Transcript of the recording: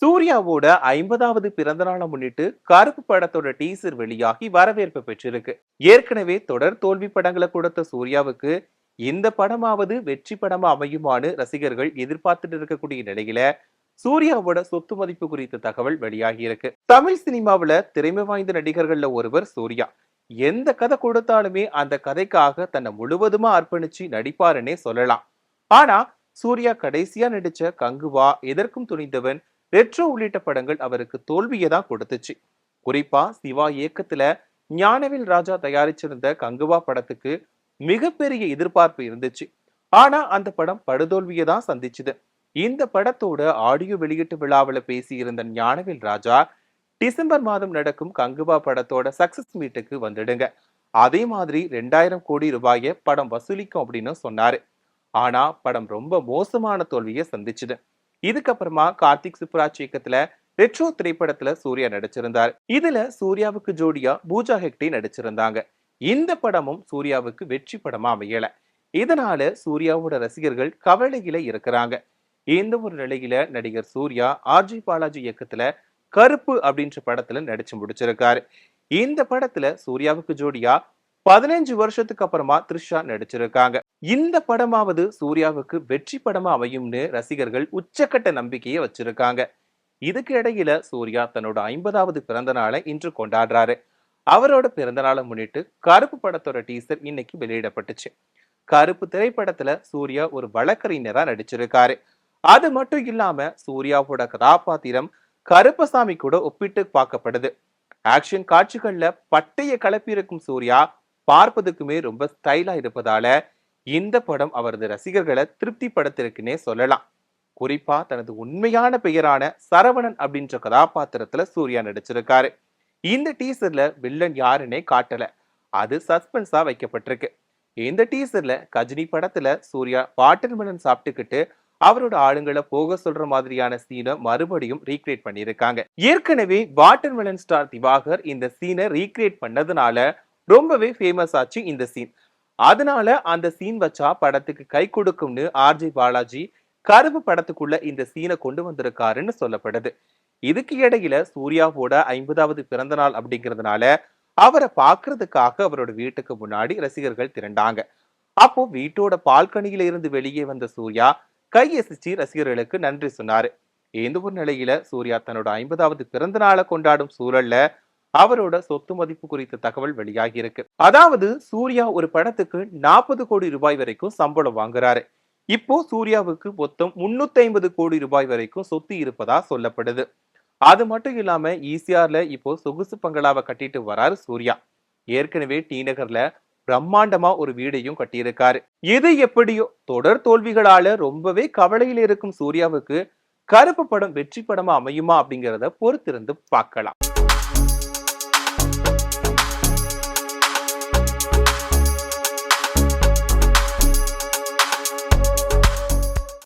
சூர்யாவோட 50வது பிறந்த நாளை முன்னிட்டு கருப்பு படத்தோட டீசர் வெளியாகி வரவேற்பு பெற்றிருக்கு. ஏற்கனவே தொடர் தோல்வி படங்களை கொடுத்த சூர்யாவுக்கு இந்த படமாவது வெற்றி படமா அமையுமான்னு ரசிகர்கள் எதிர்பார்த்துட்டு இருக்கக்கூடிய நிலையில சூர்யாவோட சொத்து மதிப்பு குறித்த தகவல் வெளியாகி இருக்கு. தமிழ் சினிமாவுல திறமை வாய்ந்த நடிகர்கள்ல ஒருவர் சூர்யா. எந்த கதை கொடுத்தாலுமே அந்த கதைக்காக தன்னை முழுவதுமா அர்ப்பணிச்சு நடிப்பாருன்னே சொல்லலாம். ஆனா சூர்யா கடைசியா நடிச்ச கங்குவா, எதற்கும் துணிந்தவன், ரெட்ரோ உள்ளிட்ட படங்கள் அவருக்கு தோல்வியை தான் கொடுத்துச்சு. குறிப்பா சிவா இயக்கத்துல ஞானவேல் ராஜா தயாரிச்சிருந்த கங்குவா படத்துக்கு மிகப்பெரிய எதிர்பார்ப்பு இருந்துச்சு. ஆனா அந்த படம் படுதோல்வியை தான் சந்திச்சுது. இந்த படத்தோட ஆடியோ வெளியீட்டு விழாவில் பேசியிருந்த ஞானவேல் ராஜா, டிசம்பர் மாதம் நடக்கும் கங்குவா படத்தோட சக்சஸ் மீட்டுக்கு வந்துடுங்க, அதே மாதிரி 2000 கோடி ரூபாயை படம் வசூலிக்கும் அப்படின்னு சொன்னாரு. ஆனா படம் ரொம்ப மோசமான தோல்வியை சந்திச்சுது. இதுக்கப்புறமா கார்த்திக் சுப்ராஜ் இயக்கத்துல ரெட்ரோ திரைப்படத்துல சூர்யா நடிச்சிருந்தார். இதுல சூர்யாவுக்கு ஜோடியா பூஜா ஹெக்டே நடிச்சிருந்தாங்க. இந்த படமும் சூர்யாவுக்கு வெற்றி படமா அமையல. இதனால சூர்யாவோட ரசிகர்கள் கவலையில இருக்கிறாங்க. இந்த ஒரு நிலையில நடிகர் சூர்யா ஆர்ஜி பாலாஜி இயக்கத்துல கருப்பு அப்படின்ற படத்துல நடிச்சு முடிச்சிருக்காரு. இந்த படத்துல சூர்யாவுக்கு ஜோடியா 15 வருஷத்துக்கு அப்புறமா த்ரிஷா நடிச்சிருக்காங்க. இந்த படமாவது சூர்யாவுக்கு வெற்றி படமா அமையும்னு ரசிகர்கள் உச்சக்கட்ட நம்பிக்கையை வச்சிருக்காங்க. இதுக்கு இடையில சூர்யா தன்னோட 50வது பிறந்த நாளை இன்று கொண்டாடுறாரு. அவரோட பிறந்த நாளை முன்னிட்டு கருப்பு படத்தோட டீசர் இன்னைக்கு வெளியிடப்பட்டுச்சு. கருப்பு திரைப்படத்துல சூர்யா ஒரு வழக்கறிஞரா நடிச்சிருக்காரு. அது மட்டும் இல்லாம சூர்யாவோட கதாபாத்திரம் கருப்பசாமி கூட ஒப்பிட்டு பார்க்கப்படுது. ஆக்ஷன் காட்சிகள்ல பட்டைய கலப்பியிருக்கும் சூர்யா பார்ப்பதுக்குமே ரொம்ப ஸ்டைலா இருப்பதால இந்த படம் அவரது ரசிகர்களை திருப்திப்படுத்திருக்குன்னே சொல்லலாம். குறிப்பா தனது உண்மையான பெயரான சரவணன் அப்படின்ற கதாபாத்திரத்துல சூர்யா நடிச்சிருக்காரு. இந்த டீசர்ல வில்லன் யாருன்னே காட்டல, அது சஸ்பென்ஸா வைக்கப்பட்டிருக்கு. இந்த டீசர்ல கஜினி படத்துல சூர்யா வாட்டர்மெலன் சாப்பிட்டுக்கிட்டு அவரோட ஆளுங்களை போக சொல்ற மாதிரியான சீனை மறுபடியும் ரீக்ரியேட் பண்ணியிருக்காங்க. ஏற்கனவே வாட்டர்மெலன் ஸ்டார் திவாகர் இந்த சீனை ரீக்ரியேட் பண்ணதுனால ரொம்பவே ஃபேமஸ் ஆச்சு இந்த சீன். அதனால அந்த சீன் வச்சா படத்துக்கு கை கொடுக்கும்னு ஆர்ஜி பாலாஜி கருப்பு படத்துக்குள்ள இந்த சீனை கொண்டு வந்திருக்காருன்னு சொல்லப்படுது. இதுக்கு இடையில சூர்யாவோட 50வது பிறந்த நாள் அப்படிங்கிறதுனால அவரை பார்க்கறதுக்காக அவரோட வீட்டுக்கு முன்னாடி ரசிகர்கள் திரண்டாங்க. அப்போ வீட்டோட பால்கனியில இருந்து வெளியே வந்த சூர்யா கையசிச்சு ரசிகர்களுக்கு நன்றி சொன்னாரு. இந்த ஒரு நிலையில சூர்யா தன்னோட 50வது பிறந்த நாளை கொண்டாடும் சூழல்ல அவரோட சொத்து மதிப்பு குறித்த தகவல் வெளியாகி இருக்கு. அதாவது சூர்யா ஒரு படத்துக்கு 40 கோடி ரூபாய் வரைக்கும் சம்பளம் வாங்குறாரு. இப்போ சூர்யாவுக்கு மொத்தம் 350 கோடி ரூபாய் வரைக்கும் சொத்து இருப்பதா சொல்லப்படுது. அது மட்டும் இல்லாம ஈசிஆர்ல இப்போ சொகுசு பங்களாவை கட்டிட்டு வராரு சூர்யா. ஏற்கனவே டி நகர்ல பிரம்மாண்டமா ஒரு வீடையும் கட்டியிருக்காரு. எது எப்படியோ தொடர் தோல்விகளால ரொம்பவே கவலையில இருக்கும் சூர்யாவுக்கு கருப்பு படம் வெற்றி படமா அமையுமா அப்படிங்கிறத பொறுத்திருந்து பார்க்கலாம்.